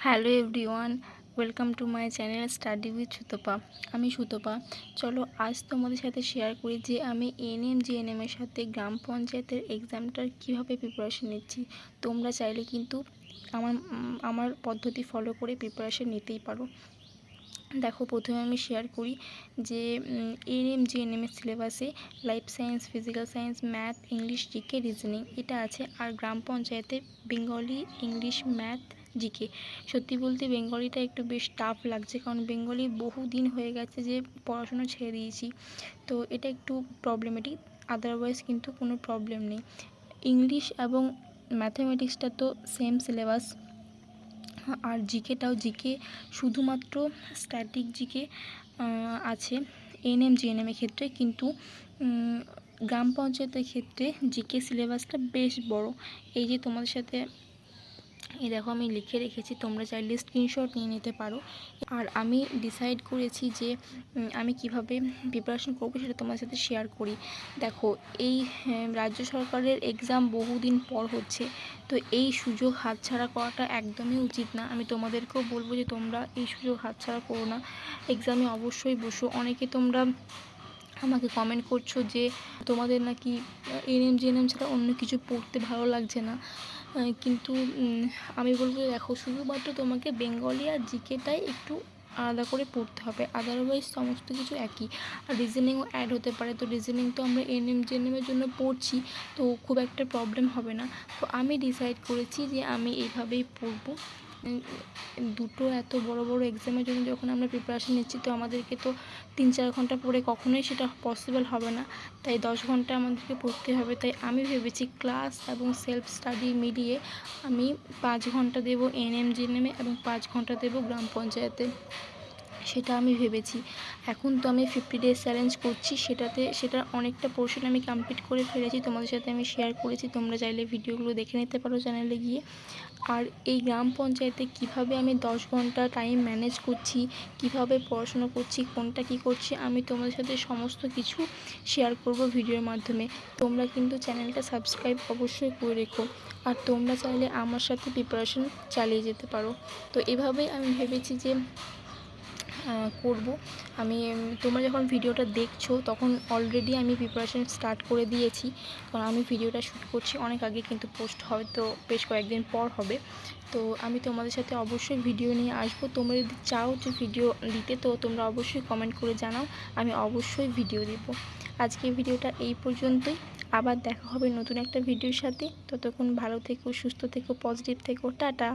Hello everyone, welcome to my channel study with Sutapa. আমি সুতপা। চলো আজ তোমাদের সাথে শেয়ার করি যে আমি এএনএম জিএনএমের সাথে গ্রাম পঞ্চায়েতের এক্সামটার কীভাবে প্রিপারেশন নিচ্ছি। তোমরা চাইলে কিন্তু আমার পদ্ধতি ফলো করে প্রিপারেশন নিতেই পারো। দেখো, প্রথমে আমি শেয়ার করি যে এএনএম জিএনএমের সিলেবাসে life science, physical science, math, English, GK, reasoning এটা আছে। আর গ্রাম পঞ্চায়েতে বেঙ্গলি, ইংলিশ, ম্যাথ, জিকে। সত্যি বলতে বেঙ্গলিটা একটু বেশ টাফ লাগছে, কারণ বেঙ্গলি বহু দিন হয়ে গেছে যে পড়াশোনা ছেড়ে দিয়েছি, তো এটা একটু প্রবলেমেটিক। আদারওয়াইজ কিন্তু কোনো প্রবলেম নেই। ইংলিশ এবং ম্যাথামেটিক্সটা তো সেম সিলেবাস, আর জিকে শুধুমাত্র স্ট্যাটিক জিকে আছে এএনএম জিএনএমের ক্ষেত্রে, কিন্তু গ্রাম পঞ্চায়েতের ক্ষেত্রে জিকে সিলেবাসটা বেশ বড়। এই যে তোমাদের সাথে এই দেখো আমি লিখে রেখেছি, তোমরা চাইলে স্ক্রিনশট নিয়ে নিতে পারো। আর আমি ডিসাইড করেছি যে আমি কিভাবে প্রিপারেশন করবো সেটা তোমার সাথে শেয়ার করি। দেখো, এই রাজ্য সরকারের এক্সাম বহুদিন পর হচ্ছে, তো এই সুযোগ হাতছাড়া করাটা একদমই উচিত না। আমি তোমাদেরকেও বলবো যে তোমরা এই সুযোগ হাতছাড়া করো না, এক্সামে অবশ্যই বসো। অনেকে তোমরা আমাকে কমেন্ট করছো যে তোমাদের নাকি এএনএম জিএনএম ছাড়া অন্য কিছু পড়তে ভালো লাগছে না, কিন্তু আমি বলবো দেখো, শুধুমাত্র তোমাকে বেঙ্গলি আর জিকেটাই একটু আলাদা করে পড়তে হবে, আদারওয়াইজ সমস্ত কিছু একই। আর রিজনিংও অ্যাড হতে পারে, তো রিজনিং তো আমরা এএনএম জিএনএমের জন্য পড়ছি, তো খুব একটা প্রবলেম হবে না। তো আমি ডিসাইড করেছি যে আমি এইভাবেই পড়বো। দুটো এত বড় বড় এক্সামের জন্য যখন আমরা প্রিপারেশন নিচ্ছি, তো আমাদেরকে তো 3-4 ঘন্টা পড়ে কখনোই সেটা পসিবল হবে না, তাই 10 ঘন্টা আমাদেরকে পড়তে হবে। তাই আমি ভেবেছি ক্লাস এবং সেলফ স্টাডি মিলিয়ে আমি 5 ঘন্টা দেবো এএনএম জিএনএমে এবং 5 ঘন্টা দেবো গ্রাম পঞ্চায়েতে, সেটা আমি ভেবেছি। এখন তো আমি 50 ডেজ চ্যালেঞ্জ করছি, সেটার অনেকটা পোর্শন আমি কমপ্লিট করে ফেলেছি, তোমাদের সাথে আমি শেয়ার করেছি। তোমরা চাইলে ভিডিওগুলো দেখে নিতে পারো চ্যানেলে গিয়ে। আর এই গ্রাম পঞ্চায়েতে কিভাবে আমি 10 ঘন্টা টাইম ম্যানেজ করছি, কিভাবে পড়াশোনা করছি, কোনটা কী করছি, আমি তোমাদের সাথে সমস্ত কিছু শেয়ার করব ভিডিওর মাধ্যমে। তোমরা কিন্তু চ্যানেলটা সাবস্ক্রাইব অবশ্যই করে রেখো, আর তোমরা চাইলে আমার সাথে প্রিপারেশন চালিয়ে যেতে পারো। তো এভাবেই আমি ভেবেছি যে করব আমি। তোমরা যখন ভিডিওটা দেখছো তখন অলরেডি আমি প্রিপারেশন স্টার্ট করে দিয়েছি, কারণ আমি ভিডিওটা শ্যুট করছি অনেক আগে, কিন্তু পোস্ট হয়তো বেশ কয়েকদিন পর হবে। তো আমি তোমাদের সাথে অবশ্যই ভিডিও নিয়ে আসবো। তোমরা যদি চাও যে ভিডিও দিতে, তো তোমরা অবশ্যই কমেন্ট করে জানাও, আমি অবশ্যই ভিডিও দেব। আজকে ভিডিওটা এই পর্যন্তই, আবার দেখা হবে নতুন একটা ভিডিওর সাথে। ততক্ষণ ভালো থেকো, সুস্থ থেকো, পজিটিভ থেকো, টাটা।